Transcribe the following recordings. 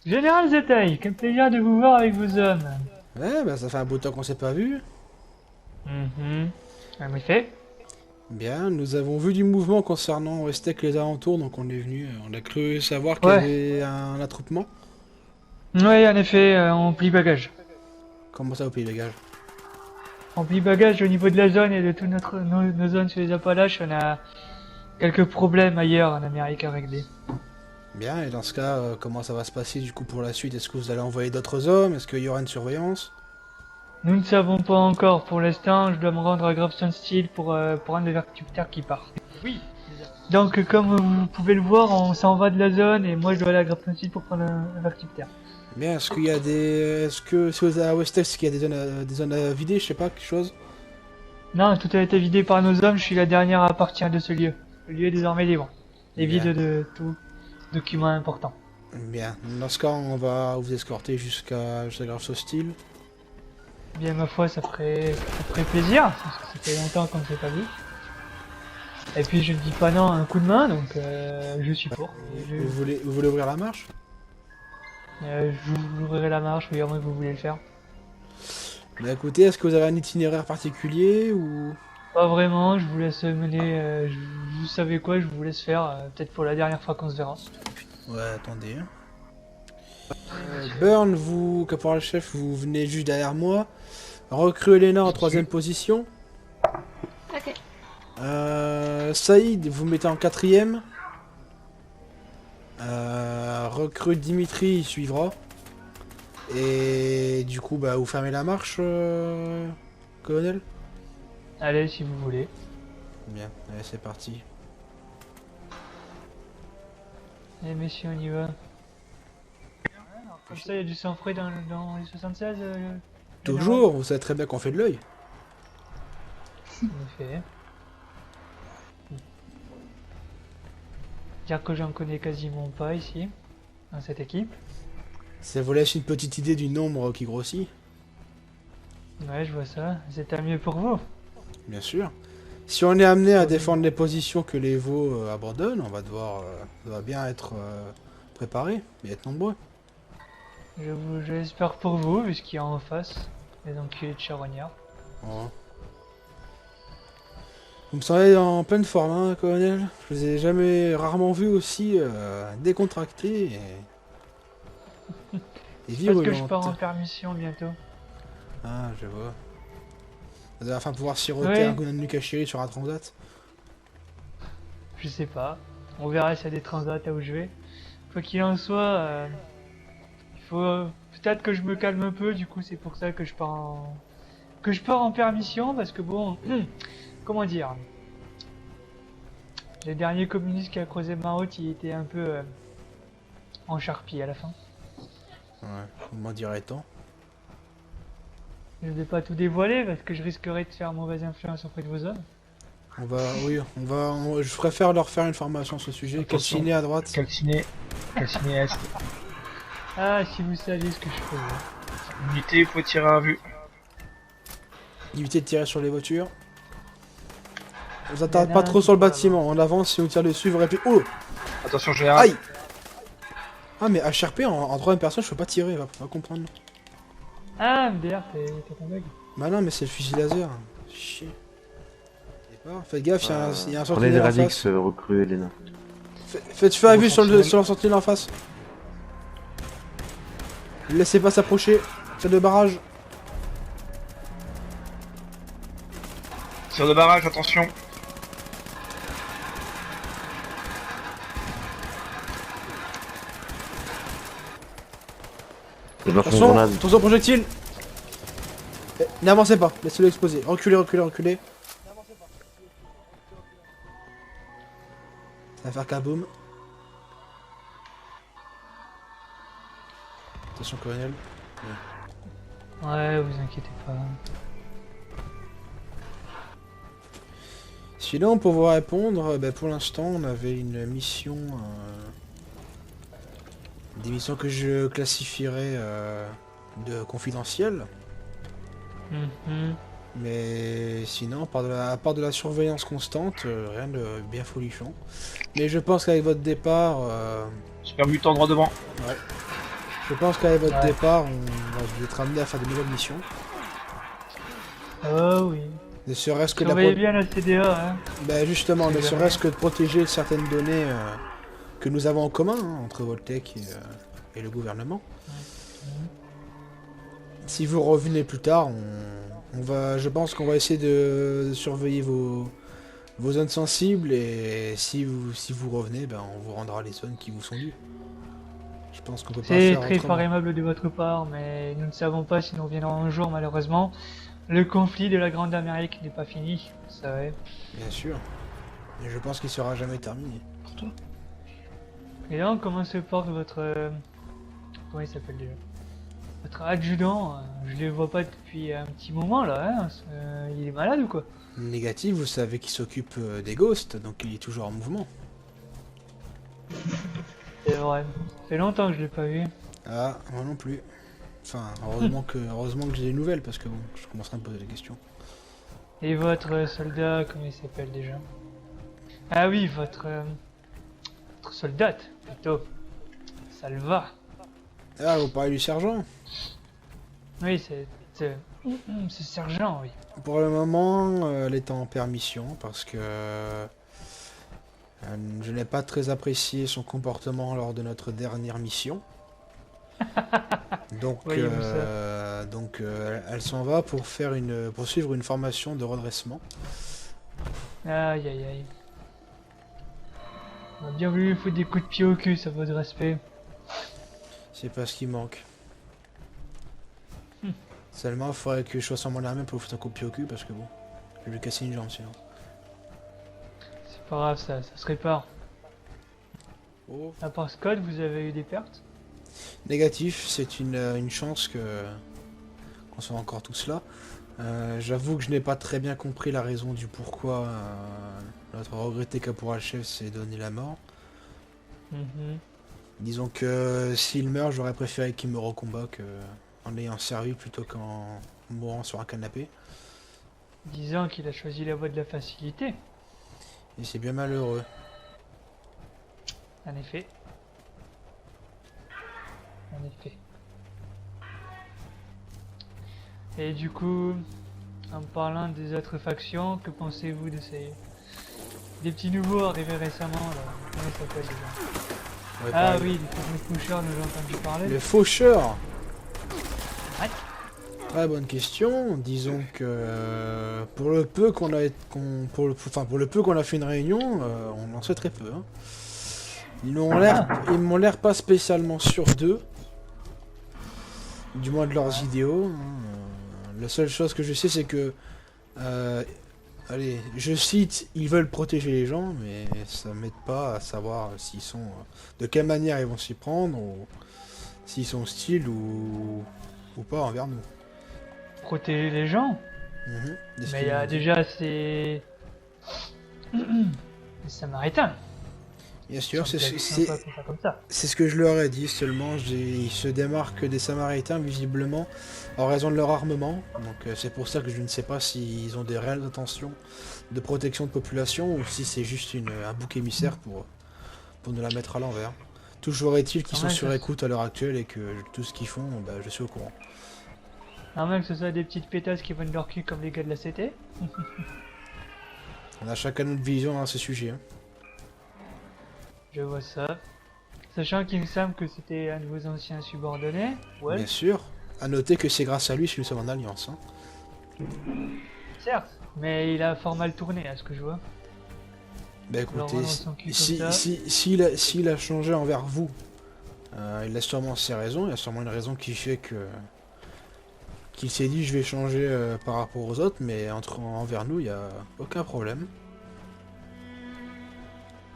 Général Zetaï, quel plaisir de vous voir avec vos hommes. Ouais, bah ça fait un bout de temps qu'on s'est pas vu. En effet. Bien, nous avons vu du mouvement concernant Westec et les alentours, donc on est venu, on a cru savoir qu'il y Ouais. avait un attroupement. Oui, en effet, on plie bagage. Comment ça au pays des gages? On plie bagage au niveau de la zone et de toutes nos zones sur les Appalaches. On a quelques problèmes ailleurs en Amérique à régler. Bien, et dans ce cas, comment ça va se passer du coup pour la suite? Est-ce que vous allez envoyer d'autres hommes? Est-ce qu'il y aura une surveillance? Nous ne savons pas encore. Pour l'instant, je dois me rendre à Gravestone Steel pour un des vertiptères qui part. Oui. Donc, comme vous pouvez le voir, on s'en va de la zone et moi je dois aller à Gravestone Steel pour prendre un vertiptère. Bien, est-ce qu'il y a des... Est-ce que si vous êtes à Westec, est-ce qu'il y a des zones à vider, je sais pas, quelque chose? Non, tout a été vidé par nos hommes, je suis la dernière à partir de ce lieu. Le lieu est désormais libre. Et vide de tout document important. Bien, dans ce cas, on va vous escorter jusqu'à Gravestone Steel. Bien, ma foi, ça ferait plaisir, parce que ça fait longtemps qu'on ne s'est pas vu. Et puis, je ne dis pas non à un coup de main, donc je suis pour. Vous voulez ouvrir la marche? Je vous ouvrirai la marche, oui, à moins que vous voulez le faire. Bah écoutez, est-ce que vous avez un itinéraire particulier ou... Pas vraiment, je vous laisse mener, vous savez quoi, je vous laisse faire, peut-être pour la dernière fois qu'on se verra. Ouais, attendez. Burn, vous, caporal-chef, vous venez juste derrière moi. Recrue Elena en 3ème position. Ok. Saïd, vous mettez en 4ème. Recrue Dimitri, il suivra. Et du coup, bah, vous fermez la marche, colonel? Allez, si vous voulez. Bien, allez, c'est parti. Allez, messieurs, on y va. Comme ça, il y a du sang-froid dans les 76 Toujours, vous savez très bien qu'on fait de l'œil. En effet. Dire que j'en connais quasiment pas ici, dans cette équipe. Ça vous laisse une petite idée du nombre qui grossit. Ouais, je vois ça. C'est tant mieux pour vous. Bien sûr. Si on est amené à défendre les positions que les veaux abandonnent, on va devoir bien être préparé et être nombreux. Je l'espère pour vous, vu ce qu'il y a en face. Les enculés de charognards. Oh. Vous me semblez en pleine forme, hein, colonel. Je vous ai jamais rarement vu aussi décontracté et Parce que virulent. je pars en permission bientôt. Ah, je vois. Vous allez enfin pouvoir siroter Ouais. un Gunnan Nukashiri sur un transat. Je sais pas. On verra s'il y a des transats à où je vais. Quoi qu'il en soit, il faut peut-être que je me calme un peu. Du coup, c'est pour ça que je pars en permission, parce que bon, comment dire, le dernier communiste qui a creusé ma route, il était un peu en charpie à la fin. Ouais, m'en dirait tant. Je vais pas tout dévoiler parce que je risquerais de faire mauvaise influence auprès de vos hommes. Je préfère leur faire une formation sur ce sujet. Attention. Calciné à droite. Calciné est. Ah, si vous saviez ce que je faisais. Unité, faut tirer à vue. Évitez de tirer sur les voitures. Vous attardez Il y en a pas un trop qui sur le peut bâtiment. On avance, si on tire dessus, vous répétez. Oh! Attention général. Aïe! Ah, mais HRP en 3ème personne, je peux pas tirer, va comprendre. Ah, MDR, t'es ton bug. Bah non, mais c'est le fusil laser. Chier. Faites gaffe, il y a un Prenez des sentinelle en radix, face. recrue Elena. Faites feu à vue sur le sentinelle en face. Laissez pas s'approcher. Tir de barrage. Tir de barrage, attention. Et lance une Attention, grenade. attention projectile. N'avancez pas, laissez-le exploser. Reculez. Ça va faire kaboom. Attention colonel. Ouais, vous inquiétez pas. Sinon, pour vous répondre, pour l'instant, on avait une mission... des missions que je classifierais de confidentielles. Mais sinon, à part de la surveillance constante, rien de bien folichon. Mais je pense qu'avec votre départ... Super mutant droit devant. Ouais. Je pense qu'avec votre Ouais. départ, on va être amené à faire de nouvelles missions. Ah oui. Ne serait-ce que de la Surveillez pro- bien la CDA, hein. Bah justement, ne C'est serait-ce que de protéger certaines données que nous avons en commun hein, entre Voltec et le gouvernement. Si vous revenez plus tard, je pense qu'on va essayer de surveiller vos zones sensibles et si vous revenez, ben, on vous rendra les zones qui vous sont dues. Je pense qu'on peut pas C'est faire très fort autrement. aimable de votre part, mais nous ne savons pas si nous reviendrons un jour, malheureusement. Le conflit de la Grande Amérique n'est pas fini, vous savez. Bien sûr. Et je pense qu'il sera jamais terminé. Et donc, comment se porte votre... comment il s'appelle déjà? Votre adjudant, je le vois pas depuis un petit moment là, hein. Il est malade ou quoi? Négatif, vous savez qu'il s'occupe des ghosts, donc il est toujours en mouvement. C'est vrai. Ça fait longtemps que je l'ai pas vu. Ah, moi non plus. Enfin, heureusement que j'ai des nouvelles, parce que bon, je commencerai à me poser des questions. Et votre soldat, comment il s'appelle déjà? Ah oui, votre soldate, plutôt. Salva. Ah, vous parlez du sergent? Oui, c'est sergent, oui. Pour le moment, elle est en permission, parce que je n'ai pas très apprécié son comportement lors de notre dernière mission. Donc, Voyez-vous elle s'en va pour suivre une formation de redressement. Aïe aïe aïe. On a bien voulu lui foutre des coups de pied au cul, ça vaut de respect. C'est pas ce qui manque. Hmm. Seulement, il faudrait que je sois sur mon armée pour lui foutre un coup de pied au cul, parce que bon, je vais lui casser une jambe sinon. C'est pas grave, ça se répare. Oh. À part Scott, vous avez eu des pertes? Négatif, c'est une chance qu'on soit encore tous là. J'avoue que je n'ai pas très bien compris la raison du pourquoi notre regretté caporal-chef s'est donné la mort. Mhm. Disons que s'il meurt, j'aurais préféré qu'il meure au combat en ayant servi plutôt qu'en mourant sur un canapé. Disant qu'il a choisi la voie de la facilité, Et c'est bien malheureux. en effet. En effet. Et du coup, en parlant des autres factions, que pensez-vous de ces... des petits nouveaux arrivés récemment là? Comment ça s'appelle déjà? Ouais, Ah pareil. oui, les fameux coucheurs, nous avons entendu parler. Le faucheur. Ouais. Très bonne question. Disons que pour le peu qu'on a pour le peu qu'on a fait une réunion, on en sait très peu. Hein. Ils m'ont l'air pas spécialement sûrs d'eux. Du moins de leurs idéaux. Hein. La seule chose que je sais, c'est que allez, je cite, ils veulent protéger les gens, mais ça m'aide pas à savoir s'ils sont de quelle manière ils vont s'y prendre, ou s'ils sont hostiles ou pas envers nous. Protéger les gens. Mhm. De ce Mais il qu'ils y a m'ont dit. déjà ces... les Samaritains. Bien sûr, c'est On peut appeler ça comme ça. ce que je leur ai dit, seulement ils se démarquent des Samaritains visiblement en raison de leur armement. Donc c'est pour ça que je ne sais pas s'ils ont des réelles intentions de protection de population ou si c'est juste un bouc émissaire pour nous la mettre à l'envers. Toujours est-il qu'ils sont Ouais, sur ça- écoute à l'heure actuelle et que tout ce qu'ils font, bah, je suis au courant. À moins que ce soit des petites pétasses qui vont de leur cul comme les gars de la CT. On a chacun notre vision à ce sujet. Hein. Je vois ça. Sachant qu'il me semble que c'était un de vos anciens subordonnés. Ouais, Bien sûr, à noter que c'est grâce à lui si nous sommes en alliance. Hein. certes. Mais il a fort mal tourné à ce que je vois. Bah Alors, écoutez, vraiment, son cul comme ça. s'il a changé envers vous, il a sûrement ses raisons, il y a sûrement une raison qui fait qu'il s'est dit je vais changer par rapport aux autres, mais envers nous, il n'y a aucun problème.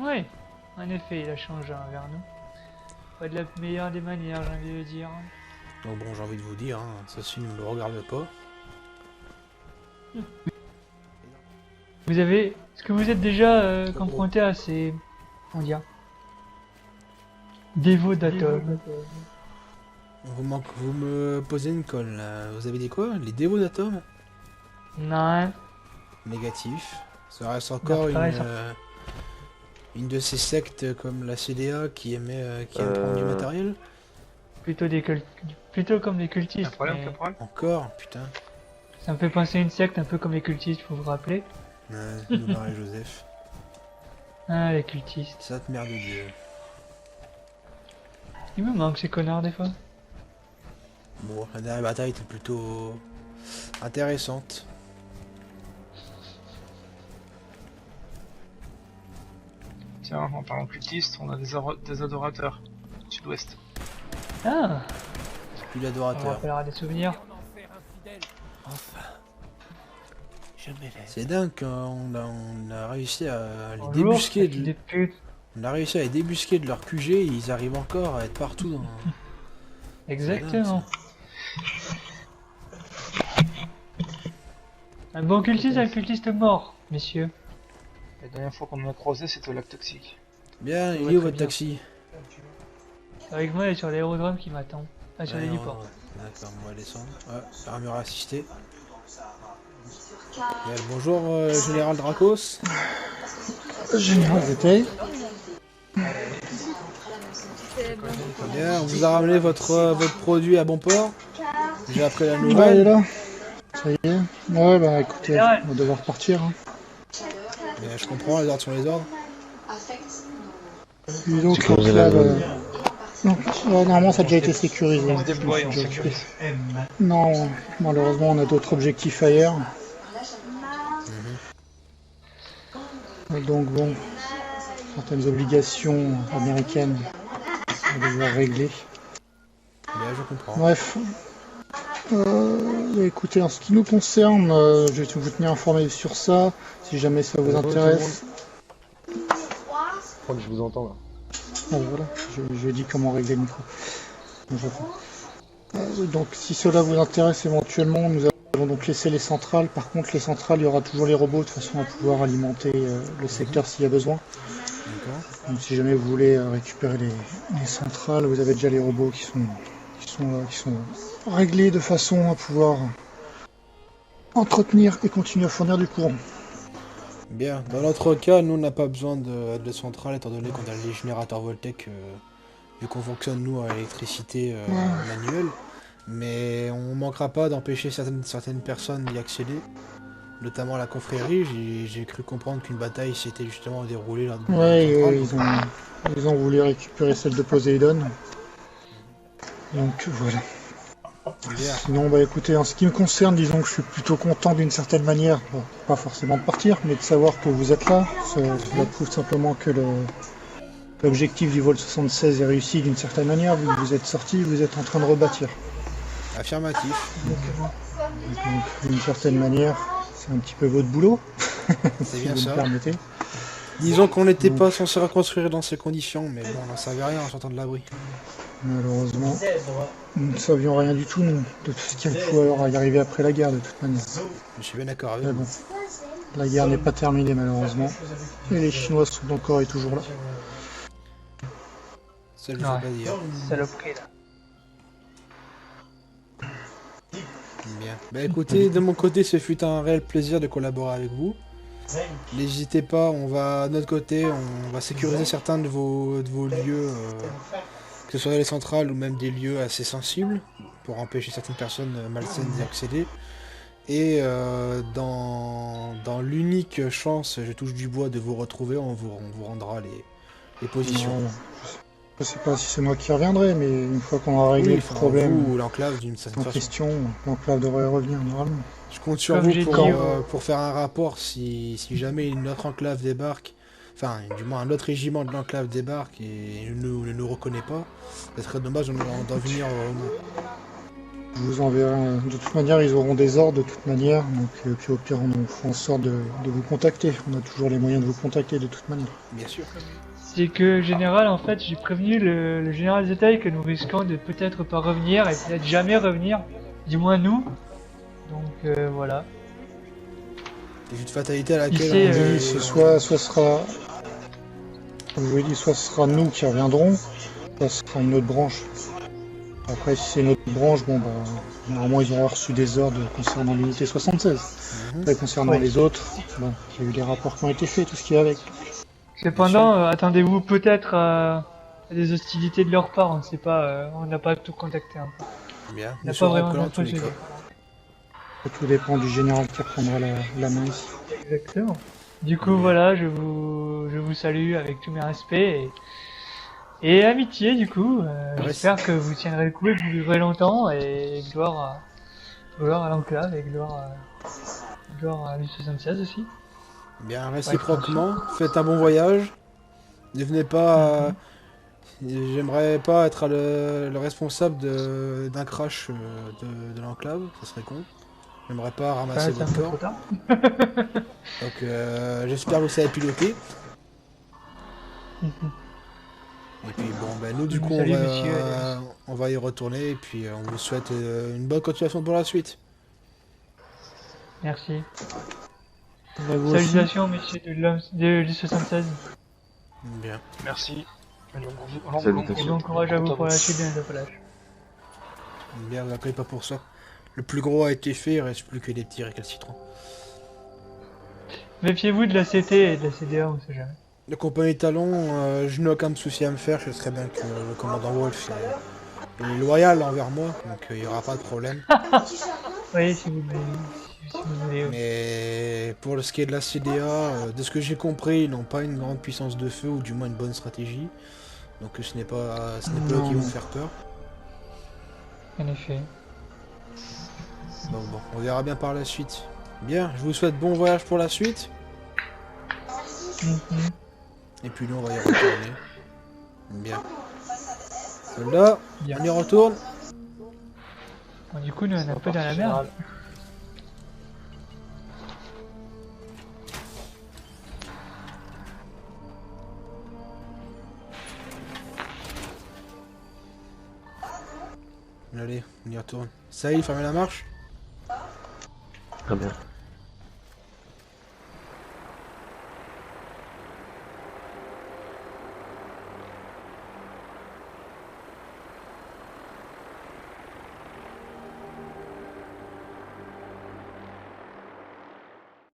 Oui, en effet, il a changé envers nous. Pas de la meilleure des manières, j'ai envie de dire. Donc bon, j'ai envie de vous dire, hein, ceci ne me regarde pas. Est-ce que vous êtes déjà confronté à ces... comment dire, dévots d'atomes? Vous me posez une colle, là. Vous avez dit quoi? Les dévots d'atomes? Non. Négatif. Ça reste encore pareil, ça. une de ces sectes comme la CDA qui aime prendre du matériel. plutôt comme les Pas de cultistes. problème, mais pas de problème. Encore, putain. ça me fait penser à une secte un peu comme les cultistes, faut vous rappeler. Ouais, nous Marie Joseph. Ah, les cultistes. Sainte mère de Dieu. Il me manque ces connards des fois. Bon, la dernière bataille était plutôt intéressante. Tiens, en parlant cultiste, on a des adorateurs. Sud-ouest. Ah, Puis ça me l'adorateur. rappellera des souvenirs. C'est dingue qu'on a réussi à les Bonjour, débusquer. fils de pute. On a réussi à les débusquer de leur QG et ils arrivent encore à être partout dans... Exactement. Un bon cultiste, un cultiste mort, messieurs. La dernière fois qu'on en a croisé, c'était au lac toxique. Bien, il Ouais, est où très votre bien. taxi? Avec moi, il est sur l'aérodrome qui m'attend. Ah, sur Ouais, l'héliport. D'accord, on va descendre. Ouais, armure assistée. Bien, bonjour, Général Dracos. Général Zetaï. Bien, on vous a ramené votre produit à bon port. J'ai appris la Ouais, il est nouvelle. là. Ça y est. Ouais, bah écoutez, Ouais. on va devoir partir. Hein. Mais je comprends, les ordres sont les ordres. Et donc, là, donc, normalement, ça a déjà été sécurisé. On se déploie et on Je me suis déjà sécurise. occupé. Non, malheureusement, on a d'autres objectifs ailleurs. Donc bon, certaines obligations américaines à devoir régler. Bien, je comprends. Bref. Écoutez, en ce qui nous concerne, je vais vous tenir informé sur ça, si jamais ça vous intéresse. Je crois que je vous entends là. Ah, voilà, je dis comment régler le micro. Donc, j'attends. Donc si cela vous intéresse éventuellement, nous allons donc laisser les centrales. Par contre, les centrales, il y aura toujours les robots de façon à pouvoir alimenter le secteur s'il y a besoin. D'accord. Donc si jamais vous voulez récupérer les centrales, vous avez déjà les robots qui sont réglés de façon à pouvoir entretenir et continuer à fournir du courant. Bien, dans notre cas, nous on n'a pas besoin de centrale étant donné qu'on a les générateurs Voltec, vu qu'on fonctionne nous à l'électricité manuelle. Mais on manquera pas d'empêcher certaines personnes d'y accéder, notamment la confrérie. J'ai cru comprendre qu'une bataille s'était justement déroulée là. Ouais, ils ont voulu récupérer celle de Poséidon. Donc voilà. Bien. Sinon, bah écoutez, en ce qui me concerne, disons que je suis plutôt content d'une certaine manière, bon, pas forcément de partir, mais de savoir que vous êtes là. Cela prouve simplement que l'objectif du vol 76 est réussi d'une certaine manière, vu que vous êtes sorti, vous êtes en train de rebâtir. Affirmatif. Donc d'une certaine manière, c'est un petit peu votre boulot, C'est si bien vous me ça. permettez. Disons qu'on n'était pas censé reconstruire dans ces conditions, mais bon, on n'en savait rien en sortant de l'abri. Malheureusement, nous ne savions rien du tout, nous, de tout ce qu'il faut y arriver après la guerre, de toute manière. Je suis bien d'accord avec Mais vous. bon, la guerre n'est pas terminée, malheureusement. Et les Chinois sont encore et toujours là. Ça, je ne Ouais. sais pas dire. Saloperie là. Bien. Bah écoutez, de mon côté, ce fut un réel plaisir de collaborer avec vous. N'hésitez pas, on va de notre côté, on va sécuriser certains de vos lieux, que ce soit les centrales ou même des lieux assez sensibles, pour empêcher certaines personnes malsaines d'y accéder. Et dans l'unique chance, je touche du bois, de vous retrouver, on vous rendra les positions. Non, je sais pas si c'est moi qui reviendrai, mais une fois qu'on aura réglé Oui, le enfin, problème vous ou l'enclave d'une certaine en façon. question, l'enclave devrait revenir normalement. Je compte sur Comme vous j'ai pour, dit, pour faire un rapport si jamais une autre enclave débarque, enfin du moins un autre régiment de l'enclave débarque et ne nous reconnaît pas. Ça serait dommage d'en venir Je vous enverrai. De toute manière, ils auront des ordres de toute manière, donc puis au pire, on fera en sorte de vous contacter. On a toujours les moyens de vous contacter de toute manière. bien sûr. C'est que, général, en fait, j'ai prévenu le général Zetaï que nous risquons de peut-être pas revenir et peut-être jamais revenir. Du moins nous. Donc voilà. C'est une fatalité à Il laquelle sait, Oui, c'est soit ce sera, comme je vous ai dit, soit ce sera nous qui reviendrons, soit ce sera une autre branche. Après, si c'est une autre branche, bon bah, normalement ils auront reçu des ordres concernant l'unité 76. Après, concernant Ouais. les autres, bon, il y a eu des rapports qui ont été faits, tout ce qui est avec. Cependant, attendez-vous peut-être à y a des hostilités de leur part, on sait pas, on n'a pas tout contacté encore. Bien. On Nous n'a pas serons vraiment collants en tous les d'infos cas. chez eux. Tout dépend du général qui reprendra la main ici. Exactement. Du coup, voilà, je vous salue avec tous mes respects et amitié, du coup. J'espère que vous tiendrez le coup et que vous vivrez longtemps et gloire à l'enclave et gloire à l'U-76 aussi. Bien, réciproquement, faites un bon voyage. Ne venez pas... J'aimerais pas être le responsable d'un crash de l'enclave, ça serait con. J'aimerais pas ramasser C'est un votre peu corps. trop tard. Donc j'espère que vous savez piloter. Et puis bon, ben nous du coup Salut, monsieur. on va y retourner et puis on vous souhaite une bonne continuation pour la suite. Merci. Bah, vous aussi. Salutations, messieurs de l'U-76. Bien. Merci. Salutations. Et bon courage à vous pour la suite de nos appalaches. Bien, vous inquiétez pas pour ça. Le plus gros a été fait, il reste plus que des petits récalcitrants. Méfiez-vous de la CT et de la CDA, on sait jamais. Le compagnie Talon, je n'ai aucun souci à me faire, je sais bien que le commandant Wolf est loyal envers moi, donc il n'y aura pas de problème. Oui, si vous voulez. Mais pour ce qui est de la CDA, de ce que j'ai compris, ils n'ont pas une grande puissance de feu, ou du moins une bonne stratégie. Donc ce n'est pas eux qui vont faire peur. En effet. Donc bon, on verra bien par la suite. Bien, je vous souhaite bon voyage pour la suite. Et puis nous on va y retourner. Bien. Soldats, Bien. on y retourne. Bon, du coup, nous, on est un peu dans la merde. Allez, on y retourne. Ça y est, fermez la marche. Très bien.